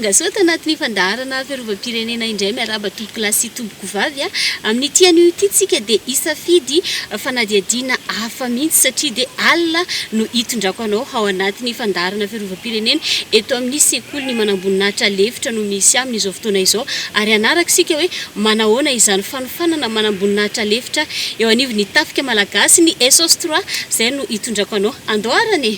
Fangasoa tanatin'ny fandaharana fiarovam-pirenena indray miaraba tompoko lahy sy tompoko vavy amin'ny tian'io ity tsika dia isafidy fanadihadiana hafa mihitsy satria dia alina no hitondrako anao ao anatin'ny fandaharana fiarovam-pirenena eto amin'ny sekoly ny manamboninahitra lefitra no misy amin'izao fotoana izao ary anaraka sika hoe manahoana izany fanofanana manamboninahitra lefitra eo anivon'ny Tafika Malagasy ny SOS3 izay no hitondrako anao andoharany.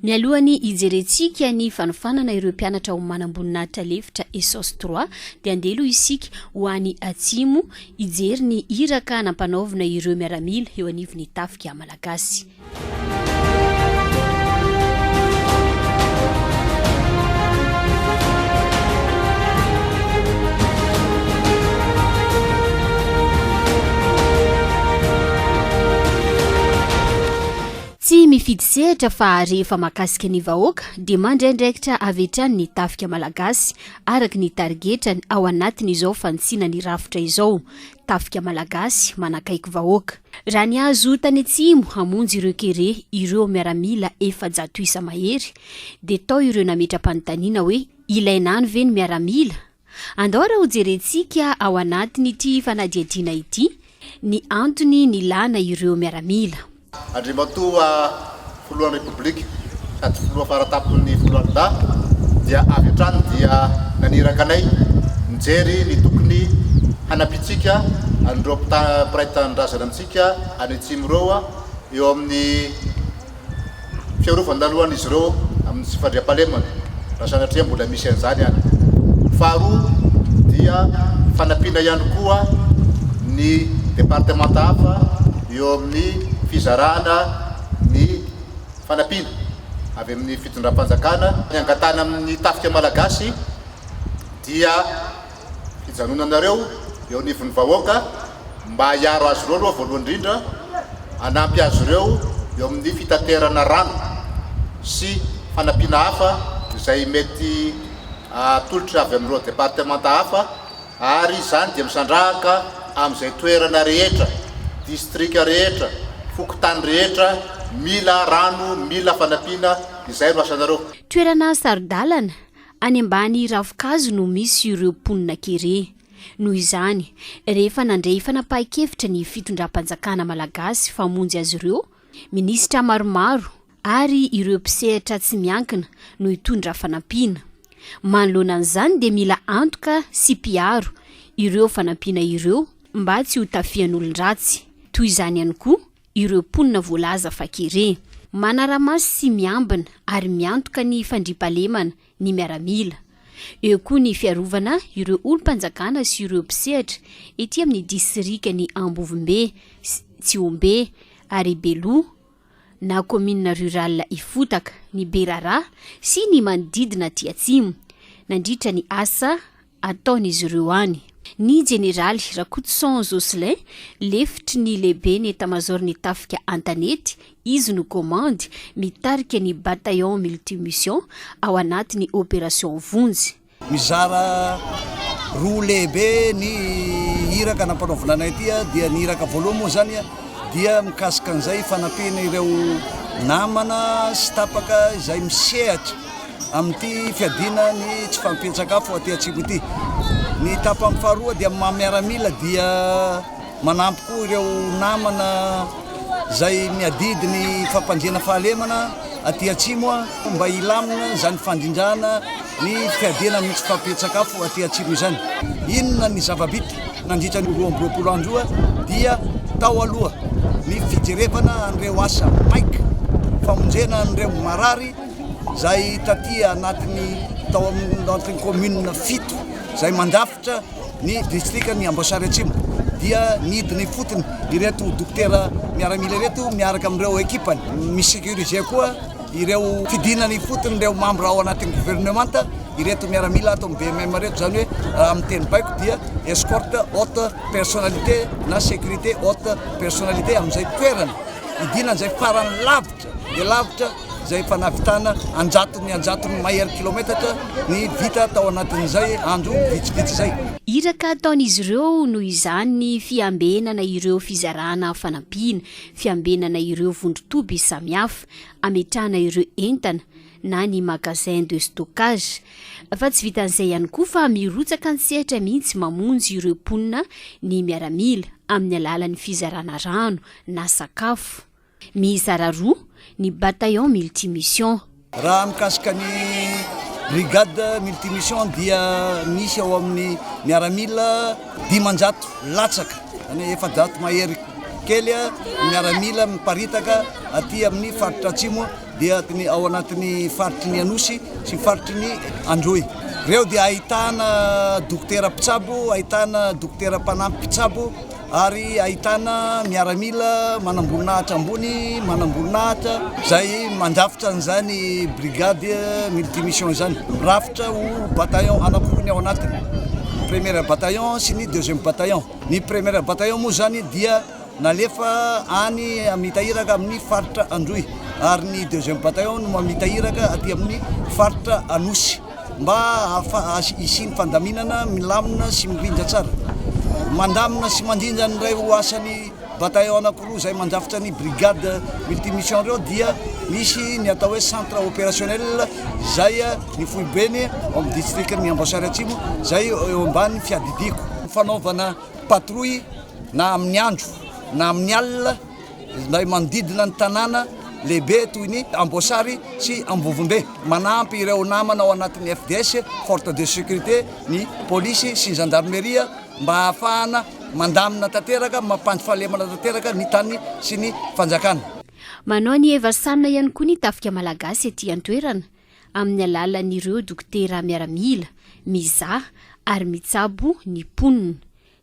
Mialohany ijerentsika ny fanofanana ireo mpianatra ao manamboninahitra lefitra SOS3 dia andeha aloha isika ho any atsimo ijery ny iraka nampanaovina ireo miaramila eo anivon'ny Tafika Malagasy. Tsy mifidy sehatra fa rehefa mahakasika ny vahoaka dia mandraindraikitra avetrany ny Tafika Malagasy araka ny targetrany ao anatin'izao fantsiana ny rafitra izao. Tafika Malagasy manakaiky vahoaka. Raha ny azo tany atsimo hamonjy ireo kere ireo miaramila 700 isa mahery dia tao ireo nametra-panontaniana hoe ilainany ve ny miaramila. Andao raha ho jerentsika ao anatin'ity fanadihadiana ity ny antony ny lana ireo miaramila. Andriamatoa Foloan'ny Republika sady filoha faratapon'ny Foloan'da dia avy hatrany dia naniraka anay mijery ny tokony hanampitsika andreo mpiray-tanindrazana amintsika any atsimo ireo eo amin'ny fiarovan-dalohan'izy ireo amin'ny tsy fandriam-pahalemana raha sanatria mbola misy an'izany any. Faharoa dia fanampiana ihany koa ny departemanta hafa eo amin'ny fizarana ny fanampiana avy amin'ny fitondram-panjakana ny angatana amin'ny Tafika Malagasy dia fijanonanareo eo anivon'ny vahoaka mba hiaro azy ireo aloha voalohany indrindra hanampy azy ireo eo amin'ny fitaterana rano sy fanampiana hafa izay mety atolotra avy amin'ireo departemanta hafa ary izany dia misandrahaka amin'izay toerana rehetra distrika rehetra fokotany rehetra mila rano mila fanampiana izay no asanareo. Toerana sarodalana any ambany ravinkazo no misy ireo mponina kere. Noho izany rehefa nandray fanapahan-kevitra ny fitondram-panjakana malagasy famonjy azy ireo minisitra maromaro ary ireo mpisehatra tsy miankina no hitondra fanampiana. Manoloana an'izany dia mila antoka sy mpiaro ireo fanampiana ireo mba tsy ho tafian'olon-dratsy. Toy izany ihany koa ireo mponina voalaza fakere manara-masy sy miambina ary miantoka ny fandriampahalemana ny miaramila. Eo koa ny fiarovana ireo olom-panjakana sy ireo mpisehatra ety amin'ny distrika ny Ambovimbe, Tsiombe ary Beloa na komina rurale Ifotaka, ny Berara sy ny manodidina aty atsimo nandritra ny asa ataon'izy ireo any. Ny jeneraly Rakotson Jocelyn lefitry ny lehibe ny etamajor ny Tafika Antanety izy no commande mitarika ny bataillon multimission ao anatin'ny opération vonjy. Mizara roa lehibe ny iraka nampanaovana anay ity dia ny iraka voalohany moa zany dia mikasika an'izay fanampiana ireo namana sy tapaka izay misehatra amin'ity fiadiana ny tsy fampian-tsakafo aty atsimo ity. Ny tapa amin'ny faharoa dia miaramila dia manampy koa ireo namana izay miadidy ny famonjena fahalemana aty atsimo mba ilamina izany fandrindrana ny fiadiana amin'ny tsy fampian-tsakafo aty atsimo izany. Inona ny zava-bity nandritra ny 20 andro dia tao aloha ny fijerevana an'ireo asa maika famonjena an'ireo marary izay taty anatin'ny tao amin'ny commune fito izay mandrafitra ny distrika ny Ambosary Atsimo dia nidiny fotony ireto dokotera miaramila ireto miaraka amin'ireo ekipany misécuriser koa ireo fidinany fotony ireo membra ao anatin'ny gouvernemanta ireto miaramila atao BMM reto zany hoe amin'ny teny baiko dia escorte haute personnalité na sécurité haute personnalité amin'izay toerana idina an'izay farany lavitra dia lavitra izay fanavitana anjatony mahery kilometatra ny vita tao anatin'izay andro vitsivitsy izay. Iraka ataon'izy ireo no izany ny fiambenana ireo fizarana fanampiana, fiambenana ireo vondrotoby samihafa, ametrahana ireo entana na ny magasin de stockage. Fa tsy vitan'izay ihany koa fa mirotsaka ny sehatra mihitsy mamonjy ireo mponina ny miaramila amin'ny alalan'ny fizarana rano na sakafo. Mizara roa ny bataillon multimission. Raha mikasika ny brigade multimission dia misy ao amin'ny miaramila 500 latsaka, any efadato mahery kely miaramila miparitaka aty amin'ny faritra atsimo dia ao anatin'ny faritry ny anosy sy faritry ny androy. Reo dia ahitana dokotera mpitsabo, ahitana dokotera mpanampy mpitsabo, ary ahitana miaramila manamboninahitra ambony, manamboninahitra zay mandrafitra an'izany brigade multimission zany. Rafitra ho bataillon anankiroa ny ao anatiny, premier bataillon sy ny deuxième bataillon. Ny premier bataillon moa zany dia nalefa any mitahiraka amin'ny faritra androy, ary ny deuxième bataillon no mitahiraka aty amin'ny faritra anosy mba isiny fandaminana milamina sy mirindra tsara. Mandamina sy mandrindra ny ray ho asany bataillon anankiroa zay mandrafitra ny brigade multimission reo dia misy ny atao hoe centre opérationnel zay ny foibeny amin'ny district ny Ambosary Atsimo zay eo ambany fiadidiko. Fanaovana patrouille na amin'ny andro na amin'ny alina nday manodidina ny tanàna lehibe toy ny Ambosary sy Ambovombe, manampy ireo namana ao anatin'ny FDS, force de sécurité, ny polisy sy gendarmeria mba ahafahana mandamina tanteraka, mampandy fahalemana tanteraka ny tany sy ny fanjakana. Manao ny hevasanina ihany koa ny Tafika Malagasy ety an-toerana amin'ny alalan'ireo dokotera miaramila mizaha ary mitsabo ny mponina.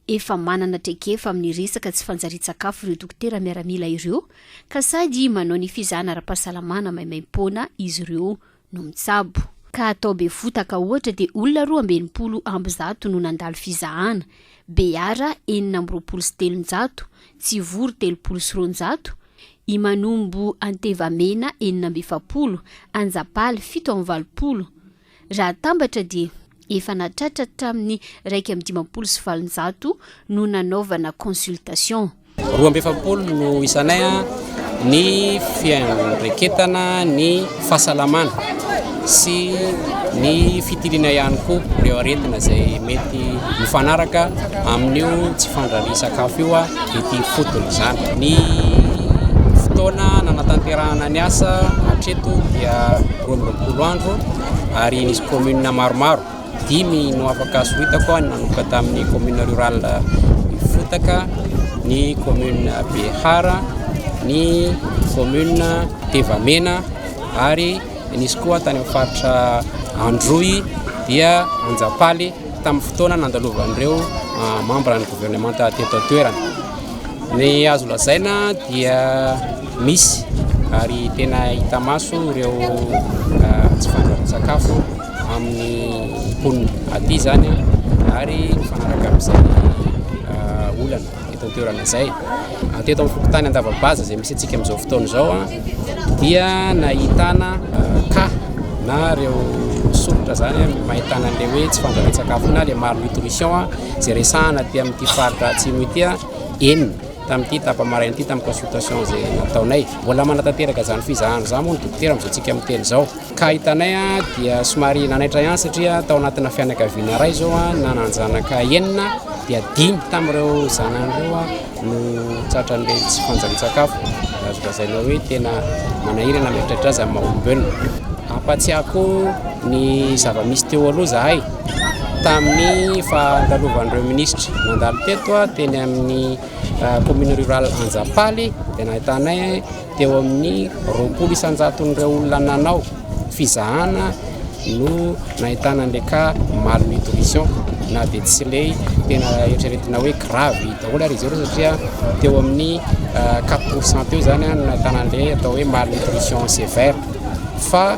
Efa manana traikefa amin'ny resaka tsy fanjarian-tsakafo ireo dokotera miaramila ireo, ka sady manao ny fizahana ara-pahasalamana maimaim-poana izy ireo no mitsabo. Ka atao be fotaka ohatra dia olona 20 ambizato no nandalo fizahana, Beara 430, Tsivory 300, Imanombo Antevamena 470, Anjapaly 720. Raha tambatra dia efa natratratra amin'ny 150 no nanaovana consultation. 270 no isanay ny fiandreketana ny fahasalamana sy ny fitilina ihany koa ireo aretina zay mety mifanaraka amin'io tsy fandraria sakafo io ity fotony zany. Ny fotoana nanatanterahana ny asa hatreto dia 20 andro ary nisy commune maromaro 5 no afaka sohitako nanomboka tamin'ny commune rurale Fotaka, ny commune Behara, ny commune Tevamena ary nisy koa tany amin'ny faritra Androy dia Anjapaly tamin'ny fotoana nandalovan'ireo membre ny gouvernement teto an-toerana. Ny azo lazaina dia misy ary tena hita maso ireo tsy fandraria-sakafo amin'ny mponina aty zany ary mifanaraka amin'izay olana eto an-toerana zay. Teto amin'ny fokontany andavabaza zay misy antsika amin'izao fotoana izao dia nahitana ka na ireo soratra zany mahitana an'ilay hoe tsy fandraria-sakafo na le malnutrition zay resahana aty amin'ity faritra atsimo ity enina tamin'ity tapa-maraina ity tamin'ny consultation zay nataonay. Mbola manatanteraka zany fizahana zany moa ny dokotera amin'izao tsika amin'ny teny zao. Ka hitanay dia somary nanaitra ihany satria tao anatina fianakaviana ray zao nananjanaka enina dia 5 tamin'ireo zanan'ireo no tratra an'ilay tsy fandraria-sakafo. Azo lazaina hoe tena manahirana mieritreritra azy amin'ny maha-olombelona. Ampatsiako ny zava-misy teo aloha zahay tamin'ny fandalovan'ireo ministra nandalo teto teny amin'ny commune rurale Anjapaly dia nahitanay teo amin'ny 200 olona nanao fizahana no nahitana an'ilay ka malnutrition na dia tsy ilay tena eritreretina hoe grave daholo ary izy ireo satria teo amin'ny 4% teo zany no nahitana an'ilay atao hoe malnutrition sévère fa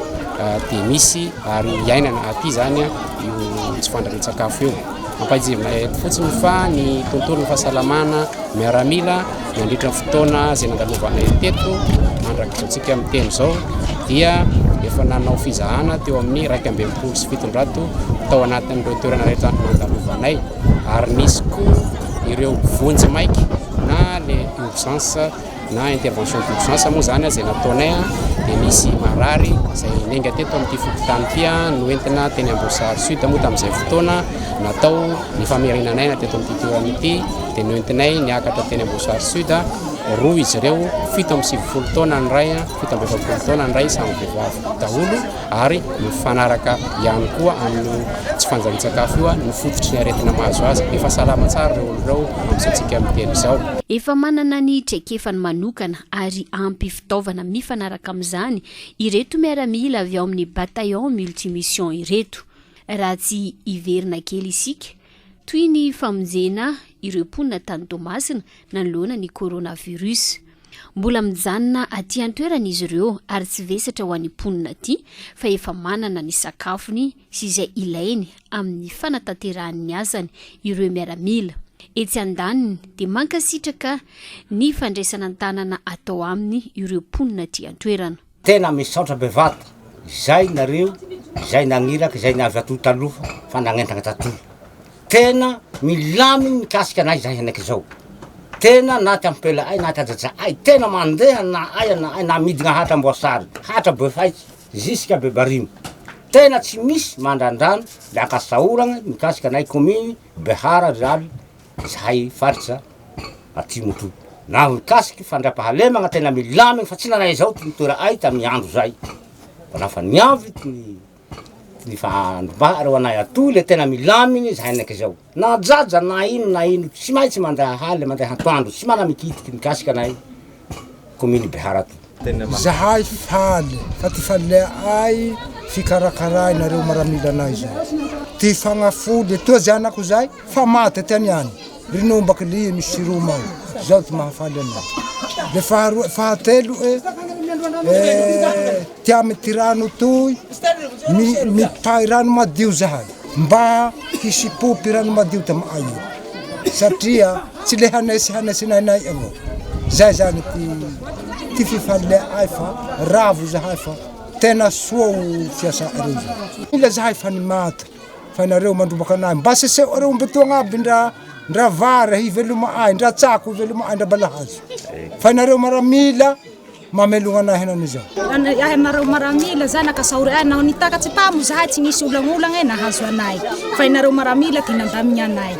dia misy ary iainana aty zany io tsy fandraria-sakafo io. Ampahizivina fotsiny fa ny tontolon'ny fahasalamana miaramila nandritra ny fotoana zay nandalovanay teto mandrakitsika amin'ny teny zao dia efa nanao fizahana teo amin'ny 127 tao anatin'ireo toerana rehetra nandalovanay ary nisy koa ireo vonjy maiky na le urgence na intervention d'urgence moa zany zay nataonay dia nisy marary zay nenga teto amin'ity fokotany ity noentina teny Ambosary Sud moa tamin'izay fotoana natao ny famerinanay na teto amin'ity toerana ity dia noentinay niakatra teny Ambosary Sud roa izy ireo 7 taona ny ray 7 taona ny ray samy vehivavy daholo ary mifanaraka ihany koa amin'ny tsy fanjani-tsakafo io ny fototry ny aretina mahazo azy efa salama tsara ireo amin'izantsika miteny izao. Efa manana ny traikefany manokana ary ampy fitaovana mifanaraka amin'izany ireto miaramila avy ao amin'ny bataillon multimission ireto. Raha tsy iverina kely isika toy ny famonjena ireo mponina tany Tomasina nanoloana ny coronavirus. Mbola mijanona aty an-toerana izy ireo ary tsy vesatra ho an'ny mponina aty fa efa manana ny sakafony sy izay ilainy amin'ny fanatanterahany asany ireo miaramila. Etsy andaniny dia mankasitraka ny fandraisana an-tanana atao amin'ny ireo mponina aty an-toerana. Tena misaotra bevata izay nareo izay nagniraka izay navy atoy talofa fa nagnentana tatoy. Tena milaminy mikasika anay izay anaiky izao. Tena naty ampela ay naty ajaja ay tena mandeha na ay na midina hatra Amboasary hatra befaitsy jusqu'à Bebarimo. Tena tsy misy mandrandrano le akasaoragna mikasika anay commune Behara Raly izay faritsa atsimo toy. Na mikasiky fandrapahalemagna tena milaminy fa tsy nanay izao toera ay tamin'ny andro zay. Lafa niavy ny fandrobaha reo anay atoy le tena milaminy izay anaiky izao. Na jaja na ino tsy maintsy mandeha haly mandeha atoandro tsy mana mikitiky mikasika anay commune Behara toy. Zahay faly fa ty falea ay fikarakaray nareo maramila anay zay. Ty fagnafody toa zay anako zay fa maty teny any. Rinombaky li misy romao zao ty mahafaly anay. Le fahatelo tia ty rano toy mipay rano madio zahay mba hisipopy rano madio tamaay satria tsy le hanesi nainay avao. Zay zany ty fifalea ay fa ravo zahay fa tena soa fiasa areo zay. Ila zahay fa ni maty fa nareo mandrombaka anay mba seseo areo mbetoagna aby ndra vary hiveloma ay ndra tsako hiveloma ay ndra balahazo fa nareo maramila mamelogna anay henan'izao. Yahay maramila zany akasaory ay naho nitakatsy pamo zahay tsy misy olagnologna nahazo anay fa nareo maramila tinandamigny anay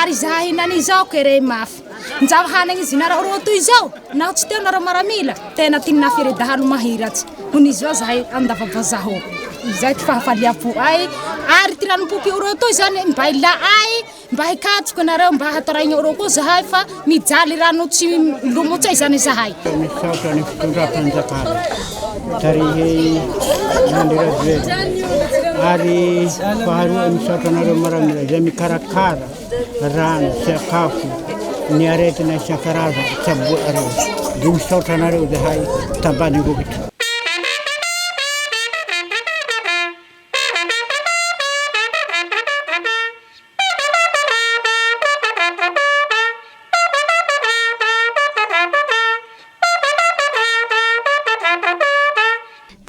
ary zahay hinan'izao kere mafy njava hanagny izy nareo roa toy izao naho tsy teo nareo maramila tena tinina feredahalo mahiratsy hon'izao zahay andavabazaho izay ty fahafaliapo ay ary ty ranompompy oro toy zany mba ila ay mba hikatsoko nareo mba hatoraigny oro koa zahay fa mijaly rano tsy lomotsay zany zahay. Misaotra ny fitondram-panjakana tarihy mandirazely ary faharoa misaotra nareo maramila izay mikarakara rano sakafo ny aretina isan-karaza tsaboa areo dia misaotra nareo zahay tambany rokitra.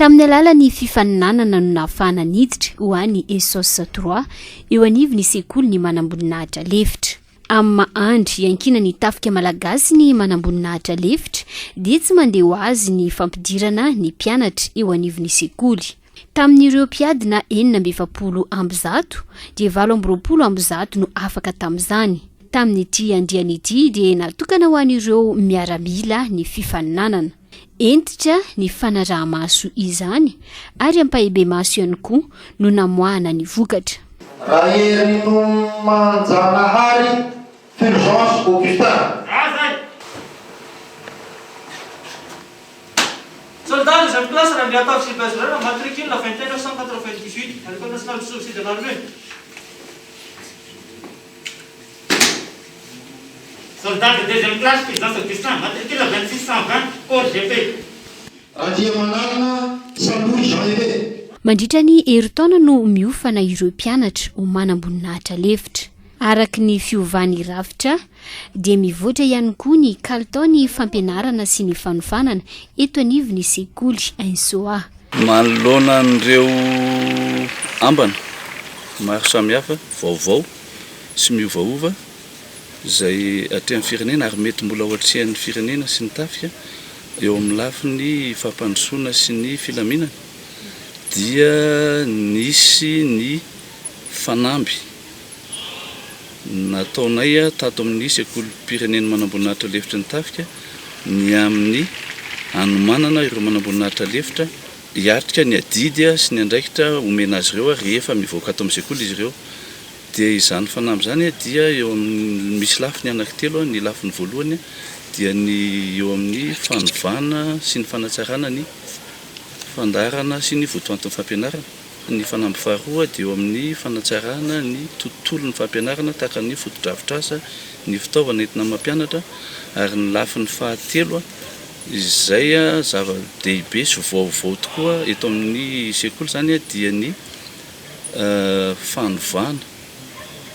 Tamin'ny alalan'ny fifaninanana no nahafahana niditra ho an'ny ESOS 3 eo anivon'ny sekoly ny manamboninahitra lefitra. Amin'ny mahandry iankina ny Tafika Malagasy ny manamboninahitra lefitra dia tsy mandeha ho azy ny fampidirana ny mpianatra eo anivon'ny sekoly. Tamin'ireo mpiadina 470 ambizato dia 720 ambizato no afaka tamin'izany. Tamin'ity andrian'ity dia natokana ho an'ireo miaramila ny fifaninanana. Entitra ny fanaraha-maso izany ary ampahibe maso ihany koa no namoahana ny vokatra. Raha hery no manjanahary Fulgence Augustin. Soldats, j'ai place à la la matricule la 2998 à l'École nationale de sauvetage de l'armée. Soldats de deuxième classe, Fulgence Augustin, matricule la 2620, corps GP. Mandritra ny herintaona no miofana ireo mpianatra ho manamboninahitra lefitra. Araka ny fiovany rafitra dia mivoatra ihany koa ny kalitaony fampianarana sy ny fanofanana eto anivon'ny sekoly Ainsoa. Manoloana an'ireo ambana maro samihafa vaovao sy miovaova zay atrean'ny firenena ary mety mbola ohatrean'ny firenena sy ny tafika eo amin'ny lafiny fampandrosoana sy ny filaminana dia nisy ny fanamby nataonay tato amin'ny sekolim-pirenena manamboninahitra lefitra ny tafika ny amin'ny anomanana ireo manamboninahitra lefitra hiatrika ny adidy sy ny andraikitra omena azy ireo rehefa mivoaka ato amin'ny sekoly izy ireo. Dia izany fanamby zany dia eo amin'ny misy lafiny anankitelo. Ny lafiny voalohany dia ny eo amin'ny fanovana sy ny fanatsarana ny fandaharana sy ny votoanton'ny fampianarana. Ny fanamby faharoa dia eo amin'ny fanatsarana ny tontolon'ny fampianarana tahaka ny fotodrafitrasa, ny fitaovana entina mampianatra. Ary ny lafiny fahatelo izay zava-dehibe sy vaovao tokoa eto amin'ny sekoly zany dia ny fanovana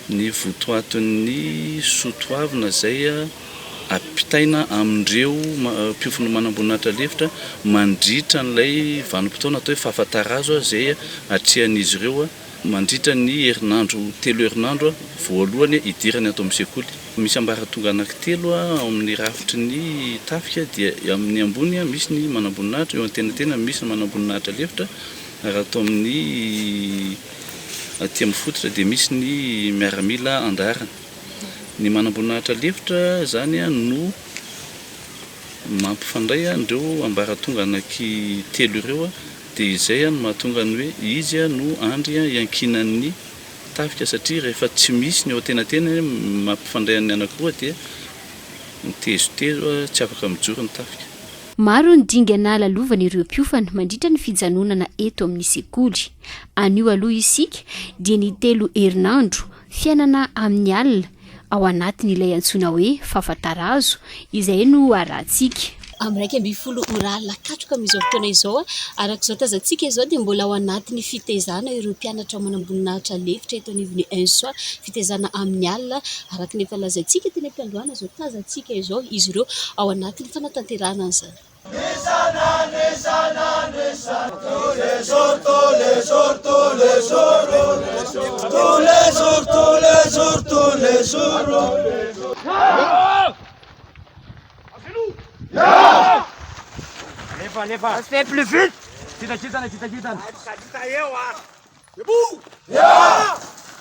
ny votoaton'ny sotoavina zay ampitaina amin'ireo mpiofiny manamboninahitra lefitra mandritra n'ilay vanim-potoana atao hoe fahafatarazo zay atrehan'izy ireo mandritra ny herinandro 3 herinandro voalohany idirany ato amin'ny sekoly. Misy ambaratonga anankitelo amin'ny rafitry ny tafika dia amin'ny ambony misy ny manamboninahitra, eo antenatena misy ny manamboninahitra lefitra, ary ato amin'ny aty amin'ny fototra dia misy ny miaramila andarana. Ny manamboninahitra lefitra zany no mampifandray andreo ambaratonga anaky 3 ireo dia izay no mahatonga ny hoe izy no andry iankinan'ny tafika satria rehefa tsy misy ny ao tenatena mampifandray ny anankiroa dia mitezotezo tsy afaka mijoro ny tafika. Maro ny dingana lalovana ireo mpiofana mandritra ny fijanonana eto amin'ny sekoly. Anio aloha isika dia ny 3 herinandro fiainana amin'ny alina ao anatin'ilay antsoina hoe fahafatarazo izay no arahantsika. Amin'ny 12 oralina katroka amin'izao fotoana izao arak'izao tazantsika izao dia mbola ao anatin'ny fitezana ireo mpianatra manamboninahitra lefitra eto anivon'ny soir, fitezana amin'ny alina araka ny efa lazaintsika teny am-piandohana izao tazantsika izao izy ireo ao anatin'ny fanatanterahana izany. Ça se fait plus vite.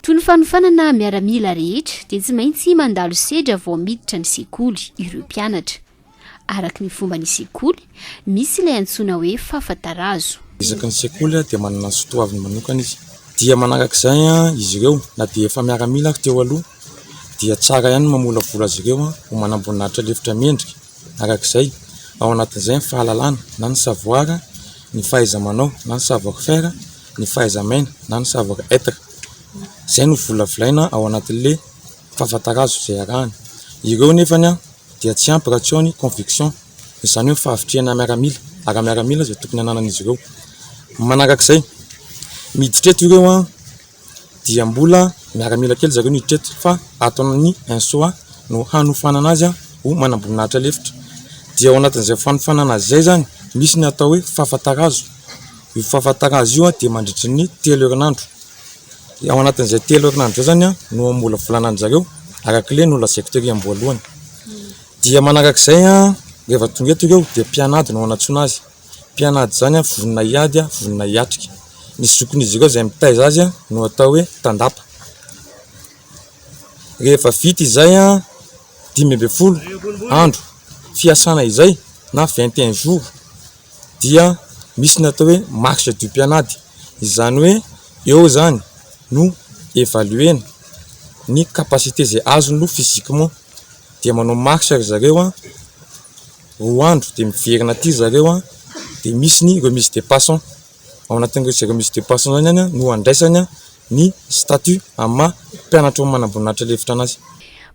Toy ny fanofanana miaramila rehetra dia tsy maintsy mandalo sedra vao miditra ny sekoly ireo mpianatra. Araka ny fomba ny sekoly misy ilay antsoina hoe fahafatarazo. Isaky ny sekoly dia manana sotoaviny manokana izy. Dia manaraka izy ireo na dia efa miaramila teo aloha dia tsara ihany mamola vola azy ireo ho manamboninahitra lefitra mendrika. Arak'izay ao anatin'izay ny fahalalana na ny savoir, ny fahaiza-manao na ny savoir-faire, ny fahaiza-maina na ny savoir-être. Izay no volavolaina ao anatin'ilay fahafatarazo izay arahany. Ireo nefany dia tsy ampy raha tsy ao ny conviction, izany hoe fahavitriana miaramila, ary miaramila izay tokony ananan'izy ireo. Manarak'izay miditra eto ireo dia mbola miaramila kely zareo miditra eto fa ataon'ny soir no hanofanana azy ho manamboninahitra lefitra. Dia ao anatin'izay fanofanana azy zay zany misy ny atao hoe fahafatarazo. Io fahafatarazo io dia mandritra ny 3 herinandro. Ao anatin'izay 3 herinandro zany no mbola volanany zareo arak'ilay no lazaiko tery am-boalohany. Dia manarak'izay rehefa tonga eto ireo dia mpianady no anatsoina azy. Mpianady zany vonona hiady, vonona hiatrika. Ny zokon'izy ireo izay mitaiza azy no atao hoe tandapa. Rehefa vita izay 12 andro fiasana izay na 21 jours dia misy ny atao hoe marche du mpianady. Izany hoe eo zany no évaluena ny capacité zay azony physiquement. Dia manao marche zareo 2 andro dia miverina aty zareo dia misy ny remise de passant. Ao anatin'ireo remise de passant zany no andraisany ny statut ama mpianatra manamboninahitra lefitra anazy.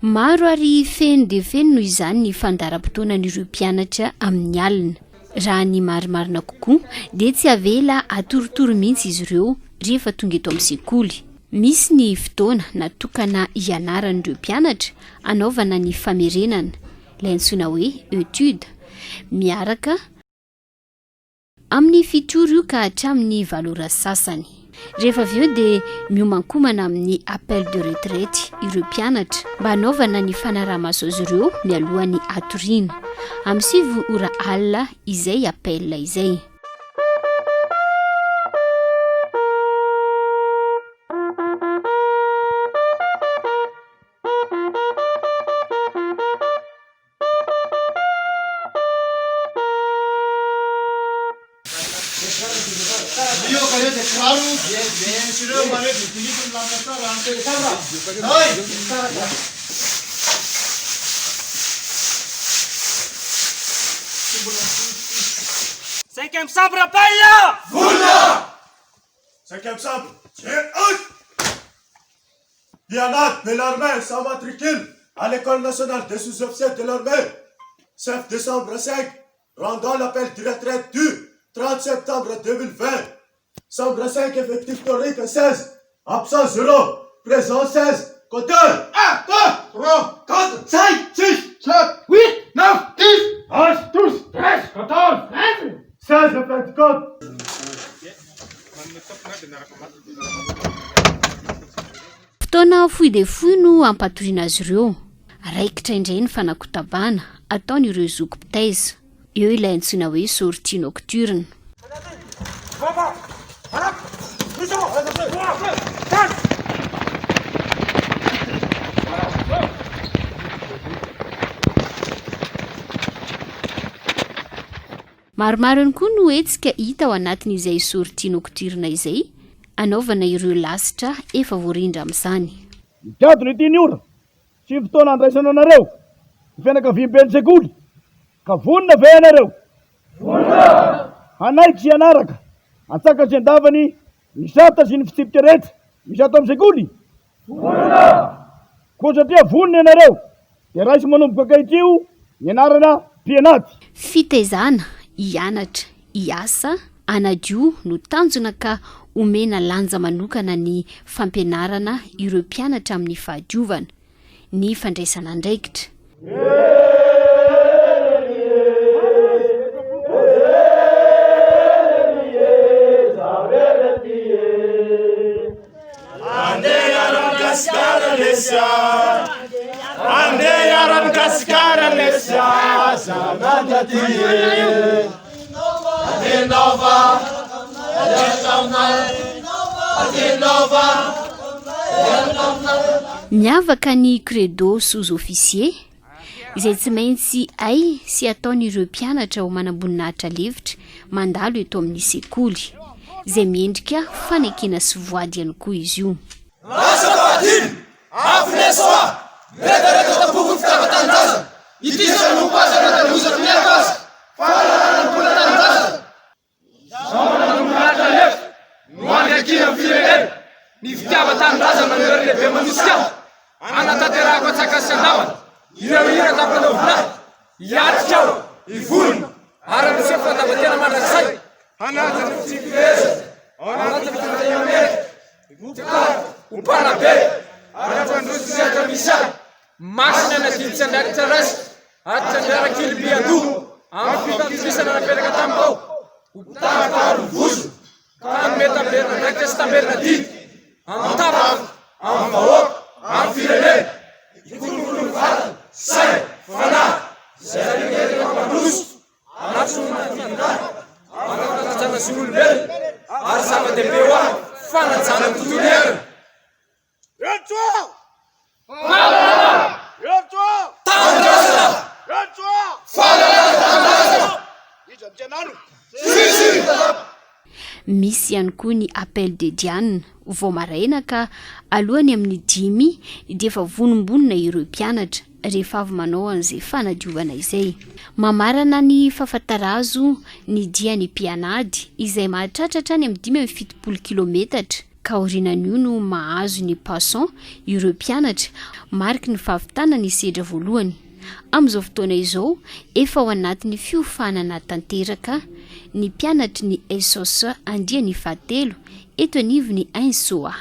Maro ary feno dia feno noho izany ny fandaharam-potoanan'ireo mpianatra amin'ny alina. Raha ny marimarina kokoa dia tsy avela atorotoro mihitsy izy ireo rehefa tonga eto amin'ny sekoly. Misy ny fotoana natokana hianaran'ireo mpianatra anaovana ny famerenana, ilay antsoina hoe étude, miaraka amin'ny fitoro io ka hatramin'ny valora sasany. Rehefa avy eo dia miomankomana amin'ny appel de retraite ireo mpianatra mba hanaovana ny fanaraha-maso azy ireo mialohan'ny atoriana. Amin'ny 7 ora alina izay appel izay. Cinquième sabre, paille! Voula! Cinquième sabre, tiens, Dianat de l'armée sans matricule à l'école nationale des sous-officiers de l'armée. 7 décembre 5, rendant l'appel de retraite du 30 septembre 2020. Chambre 5, effectif théorique 16, absent 0, présent 16, compteur 1, 2, 3, 4, 5, 6, 7, 8, 9, 10, 11, 12, 13, 14, 15, 16, 24. Fotoana fohy dia fohy no ampatoriana azy ireo. Raikitra indray ny fanakotabana ataon'ireo zoko pitaiza. Eo ilay antsoina hoe sortie nocturne. Maromaro ihany koa no hetsika hita ao anatin'izay sortie nocturne izay, anaovana ireo lasitra efa voarindra amin'izany. Mikadona ity ny ora, sy fotoana andraisana anareo, ny fianakaviam-ben'ny sekoly, ka vonona ve anareo? Vonona! Hanaiky sy anaraka, antsaka sy andavany, misata sy ny fitsipika rehetra, misato amin'ny sekoly? Vonona! Koa satria vonona anareo, dia raisy manomboka ankehitr'io ny anarana mpianaty. Fitaizana, hianatra, hiasa, anadio no tanjona ka omena lanja manokana ny fampianarana ireo mpianatra amin'ny fahadiovana, ny fandraisana andraikitra. Miavaka ny credo sous-officier izay tsy maintsy ay sy ataon'ireo mpianatra ho manamboninahitra levitra mandalo eto amin'ny sekoly, izay miendrika fanekena sy voady ihany koa izy io. Ny fitiavan-tanin-drazana ny lehibe manosika anatanterahako atsakasy andavana ireo hira tapanao vinahy hiatrika aho ivonona ary misy fandavatena mandrakizay anatin'ny fitsikireza anatin'ny fitaiamety ompanabe ary afandrosisaka misy ahy masina anadilitsy andraritra rasy atitsy andrarakily biado amin'ny fitantisana naperaka tamikao hopitahakaro voso ka mety amberina ndraikitra sy tamberina didy amin'ny tafaka, amin'ny vahoaka, amin'ny firenena, ikolokolo vatana, say, fanahy, zay rehetra mampandroso, anatsoana findahy, anatanajana sy olombelona, ary zava-dehibe ho ahy, fanajana amin'ny tontolo iainana. Rentsoa! Fahalalana! Rentsoa! Tanindrazana! Rentsoa! Fahalalana tanindrazana! Iza amitianano? Sisy! Misy ihany koa ny appel de diane vao maraina ka alohany amin'ny 10 dia efa vonombonina ireo mpianatra rehefa avy manao an'izay fanadiovana izay. Mamarana ny fafatarazo ny diany mpianady izay mahatratratra any amin'ny 570 kilometatra ka orinan'io no mahazo ny passon ireo mpianatra mariky ny fahavitana ny sedra voalohany. Amin'izao fotoana izao efa ao anatin'ny fiofanana tanteraka ny mpianatry ny SOS andia ny fahatelo eto anivony 1 soa.